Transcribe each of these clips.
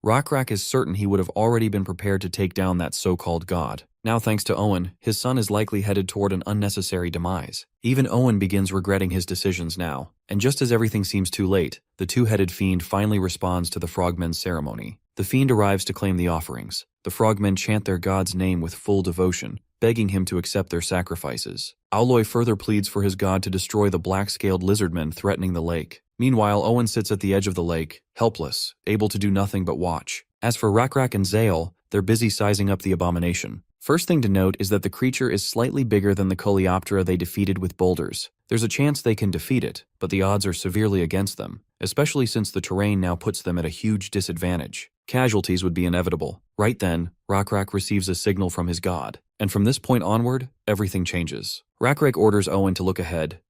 Rockrak is certain he would have already been prepared to take down that so-called god. Now thanks to Owen, his son is likely headed toward an unnecessary demise. Even Owen begins regretting his decisions now. And just as everything seems too late, the two-headed fiend finally responds to the frogmen's ceremony. The fiend arrives to claim the offerings. The frogmen chant their god's name with full devotion, begging him to accept their sacrifices. Aloy further pleads for his god to destroy the black-scaled lizardmen threatening the lake. Meanwhile, Owen sits at the edge of the lake, helpless, able to do nothing but watch. As for Rockrak and Zael, they're busy sizing up the abomination. First thing to note is that the creature is slightly bigger than the Coleoptera they defeated with boulders. There's a chance they can defeat it, but the odds are severely against them, especially since the terrain now puts them at a huge disadvantage. Casualties would be inevitable. Right then, Rockrak receives a signal from his god, and from this point onward, everything changes. Rockrak orders Owen to look ahead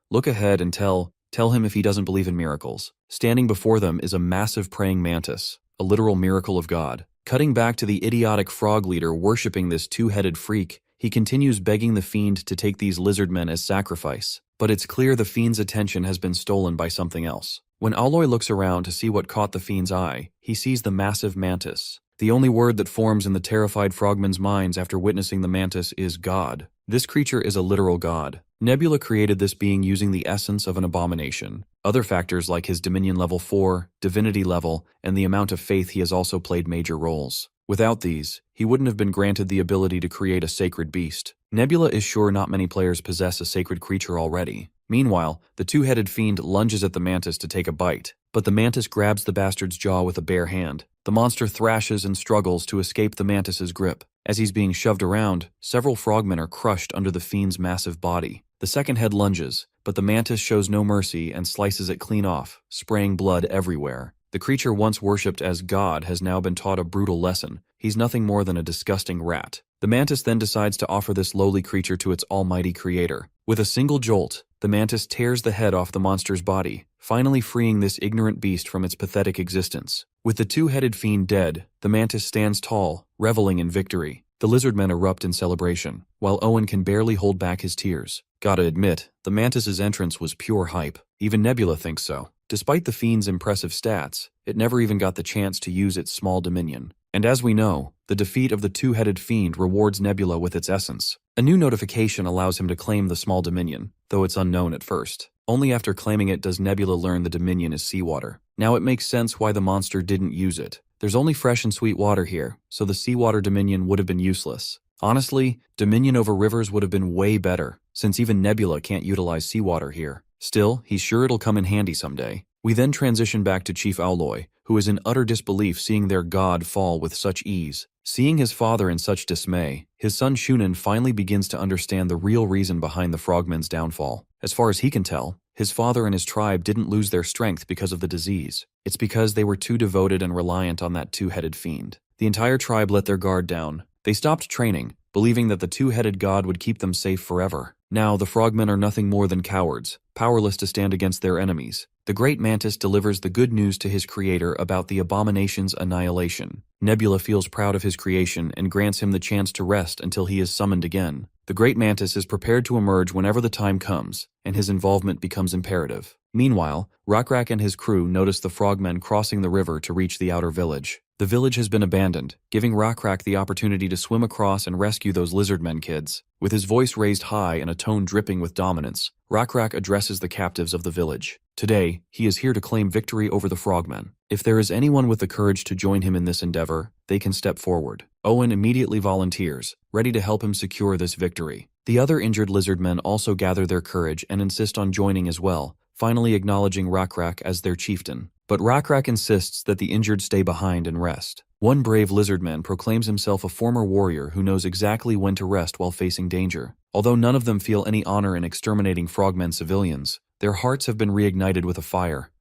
and tell him if he doesn't believe in miracles. Standing before them is a massive praying mantis, a literal miracle of God. Cutting back to the idiotic frog leader worshipping this two-headed freak, he continues begging the fiend to take these lizardmen as sacrifice. But it's clear the fiend's attention has been stolen by something else. When Aloy looks around to see what caught the fiend's eye, he sees the massive mantis. The only word that forms in the terrified frogmen's minds after witnessing the mantis is God. This creature is a literal god. Nebula created this being using the essence of an abomination. Other factors like his Dominion level 4, Divinity level, and the amount of faith he has also played major roles. Without these, he wouldn't have been granted the ability to create a sacred beast. Nebula is sure not many players possess a sacred creature already. Meanwhile, the two-headed fiend lunges at the mantis to take a bite, but the mantis grabs the bastard's jaw with a bare hand. The monster thrashes and struggles to escape the mantis's grip. As he's being shoved around, several frogmen are crushed under the fiend's massive body. The second head lunges, but the mantis shows no mercy and slices it clean off, spraying blood everywhere. The creature once worshipped as God has now been taught a brutal lesson. He's nothing more than a disgusting rat. The mantis then decides to offer this lowly creature to its almighty creator. With a single jolt, the mantis tears the head off the monster's body, finally freeing this ignorant beast from its pathetic existence. With the two-headed fiend dead, the mantis stands tall, reveling in victory. The lizardmen erupt in celebration, while Owen can barely hold back his tears. Gotta admit, the mantis's entrance was pure hype. Even Nebula thinks so. Despite the fiend's impressive stats, it never even got the chance to use its small dominion. And as we know, the defeat of the two-headed fiend rewards Nebula with its essence. A new notification allows him to claim the small dominion, though it's unknown at first. Only after claiming it does Nebula learn the dominion is seawater. Now it makes sense why the monster didn't use it. There's only fresh and sweet water here, so the seawater dominion would have been useless. Honestly, dominion over rivers would have been way better, since even Nebula can't utilize seawater here. Still, he's sure it'll come in handy someday. We then transition back to Chief Aloy, who is in utter disbelief seeing their god fall with such ease. Seeing his father in such dismay, his son Shunan finally begins to understand the real reason behind the frogmen's downfall. As far as he can tell, his father and his tribe didn't lose their strength because of the disease. It's because they were too devoted and reliant on that two-headed fiend. The entire tribe let their guard down. They stopped training, believing that the two-headed god would keep them safe forever. Now, the frogmen are nothing more than cowards, powerless to stand against their enemies. The great mantis delivers the good news to his creator about the abomination's annihilation. Nebula feels proud of his creation and grants him the chance to rest until he is summoned again. The great mantis is prepared to emerge whenever the time comes, and his involvement becomes imperative. Meanwhile, Rockrak and his crew notice the frogmen crossing the river to reach the outer village. The village has been abandoned, giving Rockrak the opportunity to swim across and rescue those lizardmen kids. With his voice raised high and a tone dripping with dominance, Rockrak addresses the captives of the village. Today, he is here to claim victory over the frogmen. If there is anyone with the courage to join him in this endeavor, they can step forward. Owen immediately volunteers, ready to help him secure this victory. The other injured lizardmen also gather their courage and insist on joining as well, finally acknowledging Rockrak as their chieftain. But Rockrak insists that the injured stay behind and rest. One brave lizardman proclaims himself a former warrior who knows exactly when to rest while facing danger. Although none of them feel any honor in exterminating frogmen civilians, their hearts have been reignited with a fire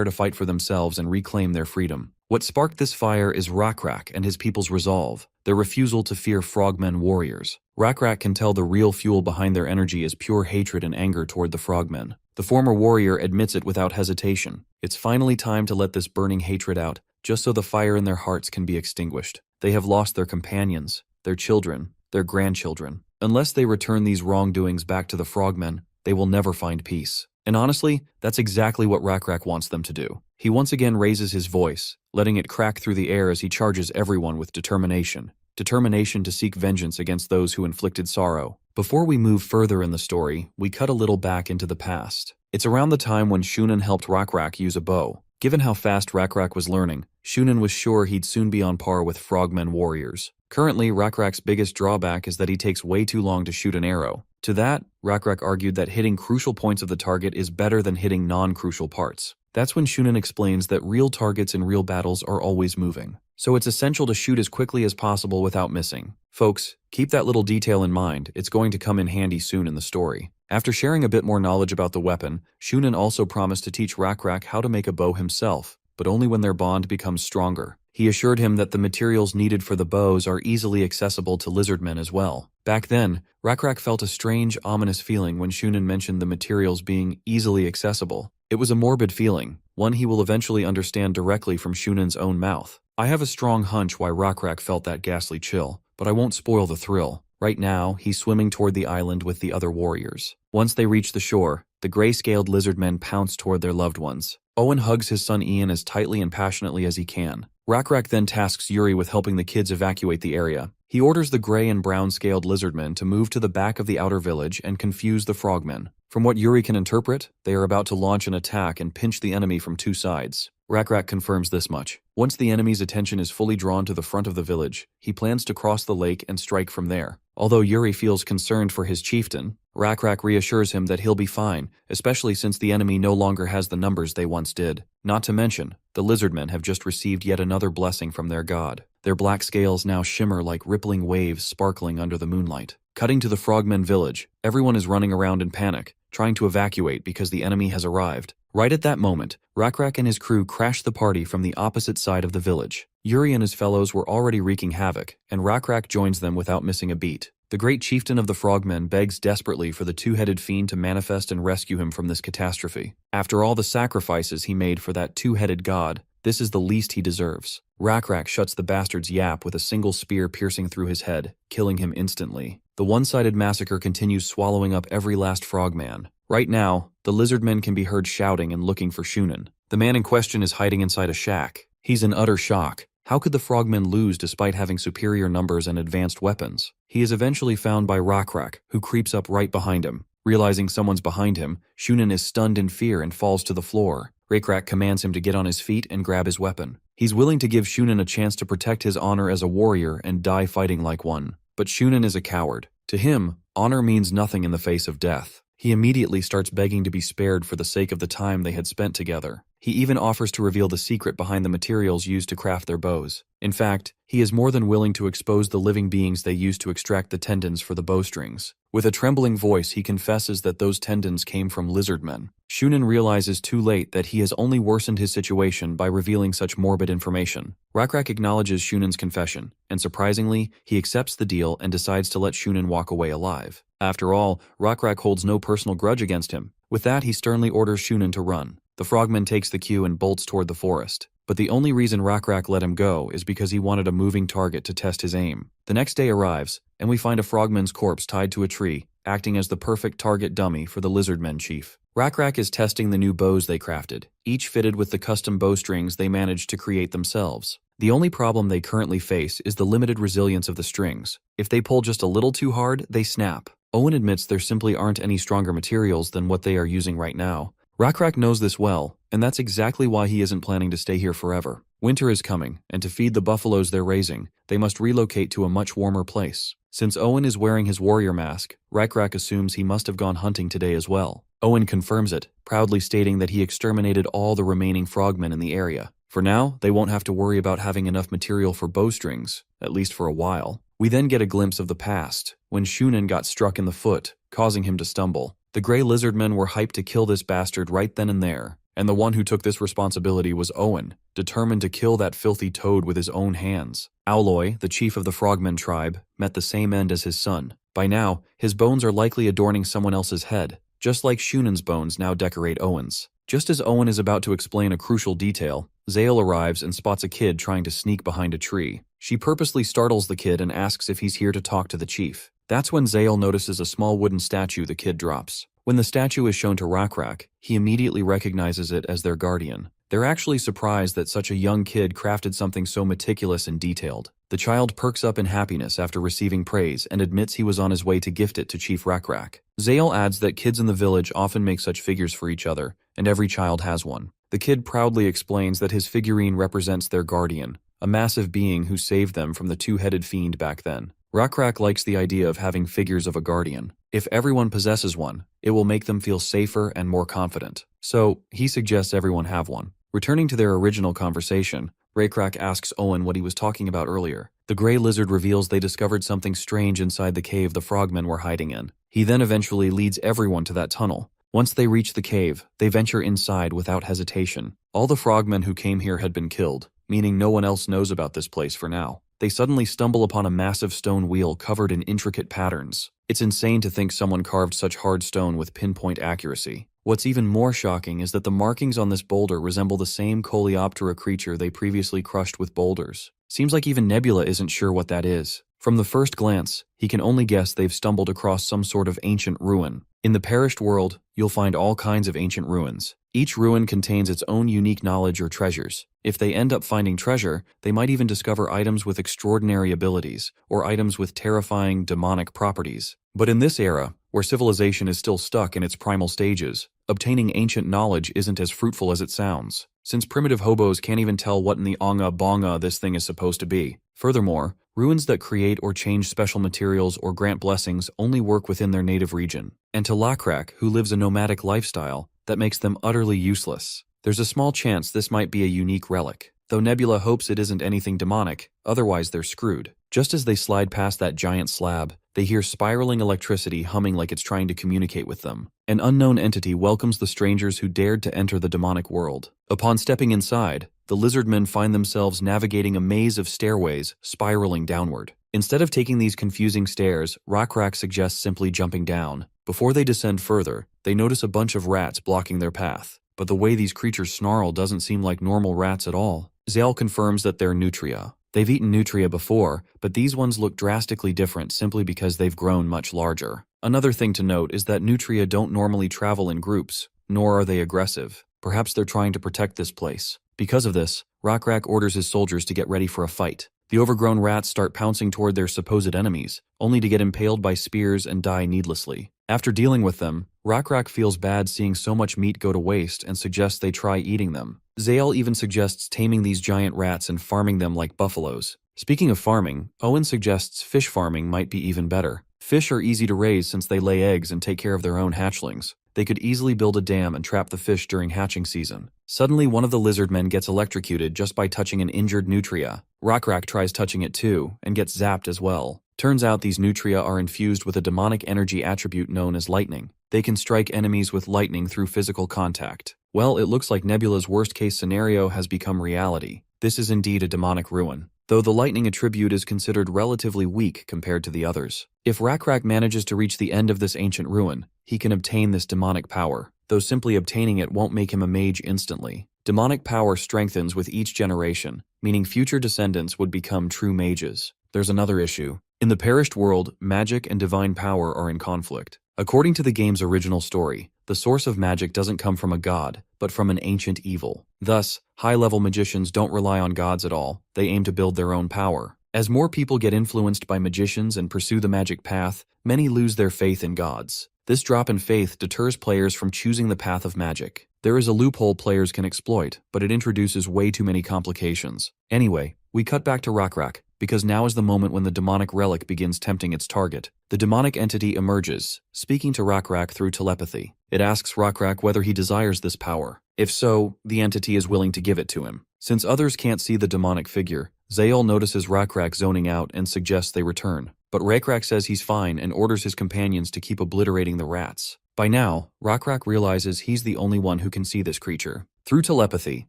to fight for themselves and reclaim their freedom. What sparked this fire is Rockrak and his people's resolve, their refusal to fear frogmen warriors. Rockrak can tell the real fuel behind their energy is pure hatred and anger toward the frogmen. The former warrior admits it without hesitation. It's finally time to let this burning hatred out, just so the fire in their hearts can be extinguished. They have lost their companions, their children, their grandchildren. Unless they return these wrongdoings back to the frogmen, they will never find peace. And honestly, that's exactly what Rockrak wants them to do. He once again raises his voice, letting it crack through the air as he charges everyone with determination. Determination to seek vengeance against those who inflicted sorrow. Before we move further in the story, we cut a little back into the past. It's around the time when Shunin helped Rakrak use a bow. Given how fast Rakrak was learning, Shunin was sure he'd soon be on par with frogmen warriors. Currently, Rakrak's biggest drawback is that he takes way too long to shoot an arrow. To that, Rakrak argued that hitting crucial points of the target is better than hitting non-crucial parts. That's when Shunin explains that real targets in real battles are always moving. So it's essential to shoot as quickly as possible without missing. Folks, keep that little detail in mind, it's going to come in handy soon in the story. After sharing a bit more knowledge about the weapon, Shunin also promised to teach Rakrak how to make a bow himself, but only when their bond becomes stronger. He assured him that the materials needed for the bows are easily accessible to Lizardmen as well. Back then, Rakrak felt a strange, ominous feeling when Shunin mentioned the materials being easily accessible. It was a morbid feeling, one he will eventually understand directly from Shunin's own mouth. I have a strong hunch why Rakrak felt that ghastly chill, but I won't spoil the thrill. Right now, he's swimming toward the island with the other warriors. Once they reach the shore, the gray-scaled lizardmen pounce toward their loved ones. Owen hugs his son Ian as tightly and passionately as he can. Rakrak then tasks Yuri with helping the kids evacuate the area. He orders the gray and brown-scaled lizardmen to move to the back of the outer village and confuse the frogmen. From what Yuri can interpret, they are about to launch an attack and pinch the enemy from two sides. Rakrak confirms this much. Once the enemy's attention is fully drawn to the front of the village, he plans to cross the lake and strike from there. Although Yuri feels concerned for his chieftain, Rakrak reassures him that he'll be fine, especially since the enemy no longer has the numbers they once did. Not to mention, the lizardmen have just received yet another blessing from their god. Their black scales now shimmer like rippling waves sparkling under the moonlight. Cutting to the frogmen village, everyone is running around in panic, trying to evacuate because the enemy has arrived. Right at that moment, Rakrak and his crew crash the party from the opposite side of the village. Yuri and his fellows were already wreaking havoc, and Rakrak joins them without missing a beat. The great chieftain of the frogmen begs desperately for the two-headed fiend to manifest and rescue him from this catastrophe. After all the sacrifices he made for that two-headed god, this is the least he deserves. Rakrak shuts the bastard's yap with a single spear piercing through his head, killing him instantly. The one-sided massacre continues, swallowing up every last frogman. Right now, the lizardmen can be heard shouting and looking for Shunin. The man in question is hiding inside a shack. He's in utter shock. How could the frogmen lose despite having superior numbers and advanced weapons? He is eventually found by Rakrak, who creeps up right behind him. Realizing someone's behind him, Shunin is stunned in fear and falls to the floor. Rakrak commands him to get on his feet and grab his weapon. He's willing to give Shunin a chance to protect his honor as a warrior and die fighting like one. But Shunin is a coward. To him, honor means nothing in the face of death. He immediately starts begging to be spared for the sake of the time they had spent together. He even offers to reveal the secret behind the materials used to craft their bows. In fact, he is more than willing to expose the living beings they used to extract the tendons for the bowstrings. With a trembling voice, he confesses that those tendons came from lizardmen. Shunin realizes too late that he has only worsened his situation by revealing such morbid information. Rakrak acknowledges Shunin's confession, and surprisingly, he accepts the deal and decides to let Shunin walk away alive. After all, Rakrak holds no personal grudge against him. With that, he sternly orders Shunin to run. The frogman takes the cue and bolts toward the forest. But the only reason Rakrak let him go is because he wanted a moving target to test his aim. The next day arrives, and we find a frogman's corpse tied to a tree, acting as the perfect target dummy for the lizardmen chief. Rakrak is testing the new bows they crafted, each fitted with the custom bowstrings they managed to create themselves. The only problem they currently face is the limited resilience of the strings. If they pull just a little too hard, they snap. Owen admits there simply aren't any stronger materials than what they are using right now. Rakrak knows this well, and that's exactly why he isn't planning to stay here forever. Winter is coming, and to feed the buffaloes they're raising, they must relocate to a much warmer place. Since Owen is wearing his warrior mask, Rakrak assumes he must have gone hunting today as well. Owen confirms it, proudly stating that he exterminated all the remaining frogmen in the area. For now, they won't have to worry about having enough material for bowstrings, at least for a while. We then get a glimpse of the past, when Shunin got struck in the foot, causing him to stumble. The Grey Lizardmen were hyped to kill this bastard right then and there, and the one who took this responsibility was Owen, determined to kill that filthy toad with his own hands. Owloy, the chief of the Frogmen tribe, met the same end as his son. By now, his bones are likely adorning someone else's head, just like Shunin's bones now decorate Owen's. Just as Owen is about to explain a crucial detail, Zale arrives and spots a kid trying to sneak behind a tree. She purposely startles the kid and asks if he's here to talk to the chief. That's when Zale notices a small wooden statue the kid drops. When the statue is shown to Rakrak, he immediately recognizes it as their guardian. They're actually surprised that such a young kid crafted something so meticulous and detailed. The child perks up in happiness after receiving praise and admits he was on his way to gift it to Chief Rakrak. Zale adds that kids in the village often make such figures for each other, and every child has one. The kid proudly explains that his figurine represents their guardian, a massive being who saved them from the two-headed fiend back then. Rakrak likes the idea of having figures of a guardian. If everyone possesses one, it will make them feel safer and more confident. So, he suggests everyone have one. Returning to their original conversation, Rakrak asks Owen what he was talking about earlier. The gray lizard reveals they discovered something strange inside the cave the frogmen were hiding in. He then eventually leads everyone to that tunnel. Once they reach the cave, they venture inside without hesitation. All the frogmen who came here had been killed, meaning no one else knows about this place for now. They suddenly stumble upon a massive stone wheel covered in intricate patterns. It's insane to think someone carved such hard stone with pinpoint accuracy. What's even more shocking is that the markings on this boulder resemble the same Coleoptera creature they previously crushed with boulders. Seems like even Nebula isn't sure what that is. From the first glance, he can only guess they've stumbled across some sort of ancient ruin. In the perished world, you'll find all kinds of ancient ruins. Each ruin contains its own unique knowledge or treasures. If they end up finding treasure, they might even discover items with extraordinary abilities, or items with terrifying, demonic properties. But in this era, where civilization is still stuck in its primal stages, obtaining ancient knowledge isn't as fruitful as it sounds, since primitive hobos can't even tell what in the onga bonga this thing is supposed to be. Furthermore, ruins that create or change special materials or grant blessings only work within their native region. And to Lakrak, who lives a nomadic lifestyle, that makes them utterly useless. There's a small chance this might be a unique relic, though Nebula hopes it isn't anything demonic, otherwise they're screwed. Just as they slide past that giant slab, they hear spiraling electricity humming like it's trying to communicate with them. An unknown entity welcomes the strangers who dared to enter the demonic world. Upon stepping inside, the Lizardmen find themselves navigating a maze of stairways spiraling downward. Instead of taking these confusing stairs, Rakrak suggests simply jumping down. Before they descend further, they notice a bunch of rats blocking their path. But the way these creatures snarl doesn't seem like normal rats at all. Zale confirms that they're nutria. They've eaten nutria before, but these ones look drastically different simply because they've grown much larger. Another thing to note is that nutria don't normally travel in groups, nor are they aggressive. Perhaps they're trying to protect this place. Because of this, Rakrak orders his soldiers to get ready for a fight. The overgrown rats start pouncing toward their supposed enemies, only to get impaled by spears and die needlessly. After dealing with them, Rakrak feels bad seeing so much meat go to waste and suggests they try eating them. Zale even suggests taming these giant rats and farming them like buffaloes. Speaking of farming, Owen suggests fish farming might be even better. Fish are easy to raise since they lay eggs and take care of their own hatchlings. They could easily build a dam and trap the fish during hatching season. Suddenly, one of the Lizardmen gets electrocuted just by touching an injured nutria. Rakrak tries touching it too, and gets zapped as well. Turns out these nutria are infused with a demonic energy attribute known as lightning. They can strike enemies with lightning through physical contact. Well, it looks like Nebula's worst-case scenario has become reality. This is indeed a demonic ruin, though the lightning attribute is considered relatively weak compared to the others. If Rakrak manages to reach the end of this ancient ruin, he can obtain this demonic power, though simply obtaining it won't make him a mage instantly. Demonic power strengthens with each generation, meaning future descendants would become true mages. There's another issue. In the perished world, magic and divine power are in conflict. According to the game's original story, the source of magic doesn't come from a god, but from an ancient evil. Thus, high-level magicians don't rely on gods at all, they aim to build their own power. As more people get influenced by magicians and pursue the magic path, many lose their faith in gods. This drop in faith deters players from choosing the path of magic. There is a loophole players can exploit, but it introduces way too many complications. Anyway, we cut back to Rakrak, because now is the moment when the demonic relic begins tempting its target. The demonic entity emerges, speaking to Rakrak through telepathy. It asks Rakrak whether he desires this power. If so, the entity is willing to give it to him. Since others can't see the demonic figure, Zale notices Rakrak zoning out and suggests they return. But Rakrak says he's fine and orders his companions to keep obliterating the rats. By now, Rakrak realizes he's the only one who can see this creature. Through telepathy,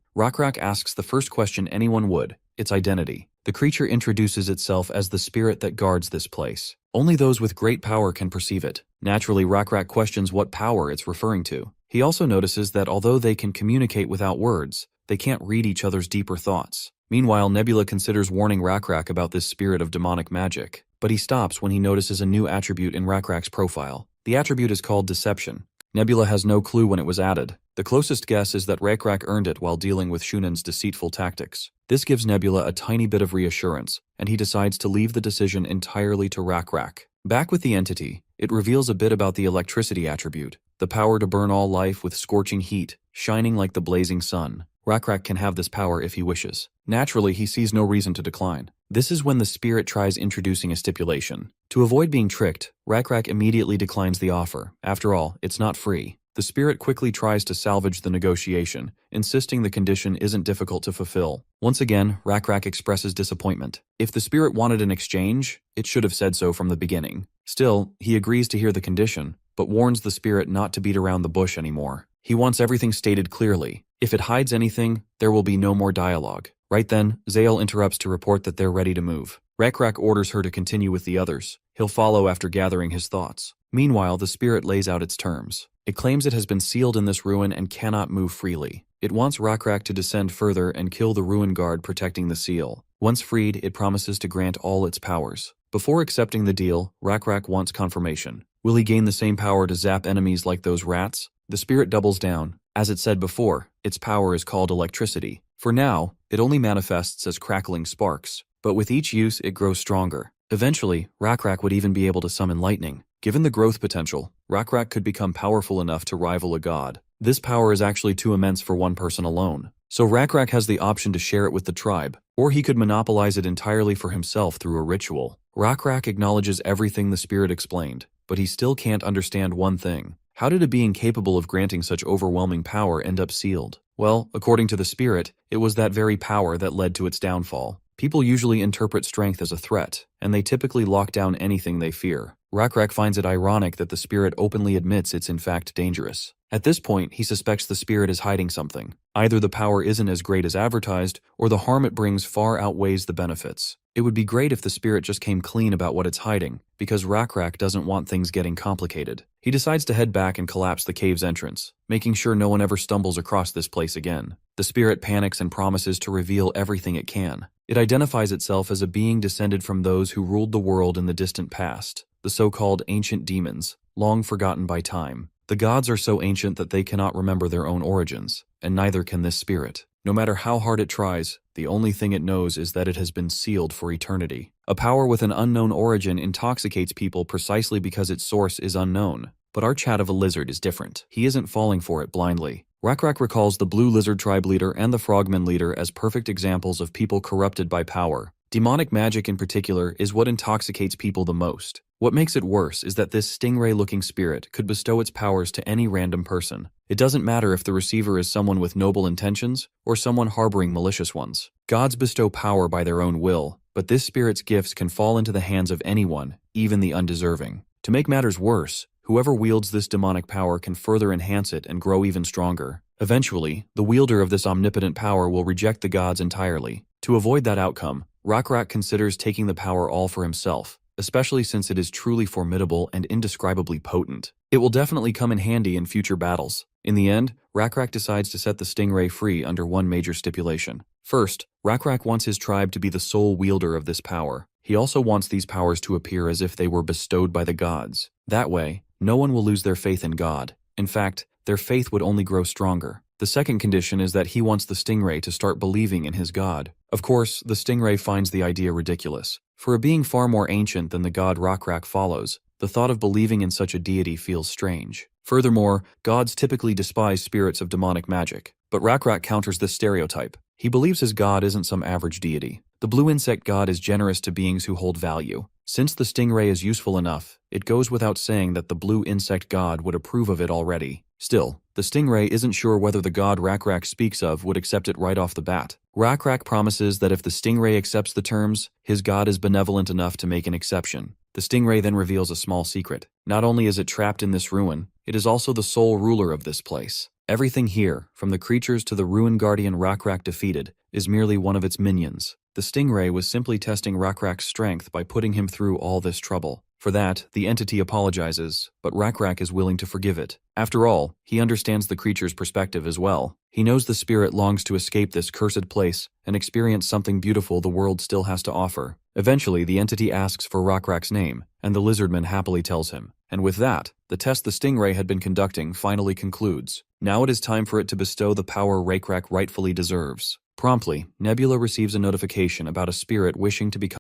Rakrak asks the first question anyone would, its identity. The creature introduces itself as the spirit that guards this place. Only those with great power can perceive it. Naturally, Rakrak questions what power it's referring to. He also notices that although they can communicate without words, they can't read each other's deeper thoughts. Meanwhile, Nebula considers warning Rakrak about this spirit of demonic magic, but he stops when he notices a new attribute in Rakrak's profile. The attribute is called Deception. Nebula has no clue when it was added. The closest guess is that Rakrak earned it while dealing with Shunan's deceitful tactics. This gives Nebula a tiny bit of reassurance, and he decides to leave the decision entirely to Rakrak. Back with the entity, it reveals a bit about the electricity attribute, the power to burn all life with scorching heat, shining like the blazing sun. Rakrak can have this power if he wishes. Naturally, he sees no reason to decline. This is when the spirit tries introducing a stipulation. To avoid being tricked, Rakrak immediately declines the offer. After all, it's not free. The spirit quickly tries to salvage the negotiation, insisting the condition isn't difficult to fulfill. Once again, Rakrak expresses disappointment. If the spirit wanted an exchange, it should have said so from the beginning. Still, he agrees to hear the condition, but warns the spirit not to beat around the bush anymore. He wants everything stated clearly. If it hides anything, there will be no more dialogue. Right then, Zael interrupts to report that they're ready to move. Rakrak orders her to continue with the others. He'll follow after gathering his thoughts. Meanwhile, the spirit lays out its terms. It claims it has been sealed in this ruin and cannot move freely. It wants Rakrak to descend further and kill the ruin guard protecting the seal. Once freed, it promises to grant all its powers. Before accepting the deal, Rakrak wants confirmation. Will he gain the same power to zap enemies like those rats? The spirit doubles down. As it said before, its power is called electricity. For now, it only manifests as crackling sparks, but with each use it grows stronger. Eventually, Rakrak would even be able to summon lightning. Given the growth potential, Rakrak could become powerful enough to rival a god. This power is actually too immense for one person alone. So Rakrak has the option to share it with the tribe, or he could monopolize it entirely for himself through a ritual. Rakrak acknowledges everything the spirit explained, but he still can't understand one thing. How did a being capable of granting such overwhelming power end up sealed? Well, according to the spirit, it was that very power that led to its downfall. People usually interpret strength as a threat, and they typically lock down anything they fear. Rakrak finds it ironic that the spirit openly admits it's in fact dangerous. At this point, he suspects the spirit is hiding something. Either the power isn't as great as advertised, or the harm it brings far outweighs the benefits. It would be great if the spirit just came clean about what it's hiding, because Rakrak doesn't want things getting complicated. He decides to head back and collapse the cave's entrance, making sure no one ever stumbles across this place again. The spirit panics and promises to reveal everything it can. It identifies itself as a being descended from those who ruled the world in the distant past, the so-called ancient demons, long forgotten by time. The gods are so ancient that they cannot remember their own origins, and neither can this spirit. No matter how hard it tries, the only thing it knows is that it has been sealed for eternity. A power with an unknown origin intoxicates people precisely because its source is unknown. But our chat of a lizard is different. He isn't falling for it blindly. Rakrak recalls the Blue Lizard tribe leader and the Frogman leader as perfect examples of people corrupted by power. Demonic magic in particular is what intoxicates people the most. What makes it worse is that this stingray-looking spirit could bestow its powers to any random person. It doesn't matter if the receiver is someone with noble intentions or someone harboring malicious ones. Gods bestow power by their own will, but this spirit's gifts can fall into the hands of anyone, even the undeserving. To make matters worse, whoever wields this demonic power can further enhance it and grow even stronger. Eventually, the wielder of this omnipotent power will reject the gods entirely. To avoid that outcome, Rakrak considers taking the power all for himself, especially since it is truly formidable and indescribably potent. It will definitely come in handy in future battles. In the end, Rakrak decides to set the stingray free under one major stipulation. First, Rakrak wants his tribe to be the sole wielder of this power. He also wants these powers to appear as if they were bestowed by the gods. That way, no one will lose their faith in God. In fact, their faith would only grow stronger. The second condition is that he wants the stingray to start believing in his god. Of course, the stingray finds the idea ridiculous. For a being far more ancient than the god Rakrak follows, the thought of believing in such a deity feels strange. Furthermore, gods typically despise spirits of demonic magic. But Rakrak counters this stereotype. He believes his god isn't some average deity. The blue insect god is generous to beings who hold value. Since the stingray is useful enough, it goes without saying that the blue insect god would approve of it already. Still, the stingray isn't sure whether the god Rakrak speaks of would accept it right off the bat. Rakrak promises that if the stingray accepts the terms, his god is benevolent enough to make an exception. The stingray then reveals a small secret. Not only is it trapped in this ruin, it is also the sole ruler of this place. Everything here, from the creatures to the ruin guardian Rakrak defeated, is merely one of its minions. The stingray was simply testing Rakrak's strength by putting him through all this trouble. For that, the entity apologizes, but Rakrak is willing to forgive it. After all, he understands the creature's perspective as well. He knows the spirit longs to escape this cursed place and experience something beautiful the world still has to offer. Eventually, the entity asks for Rockrak's name, and the Lizardman happily tells him. And with that, the test the Stingray had been conducting finally concludes. Now it is time for it to bestow the power Rockrak rightfully deserves. Promptly, Nebula receives a notification about a spirit wishing to become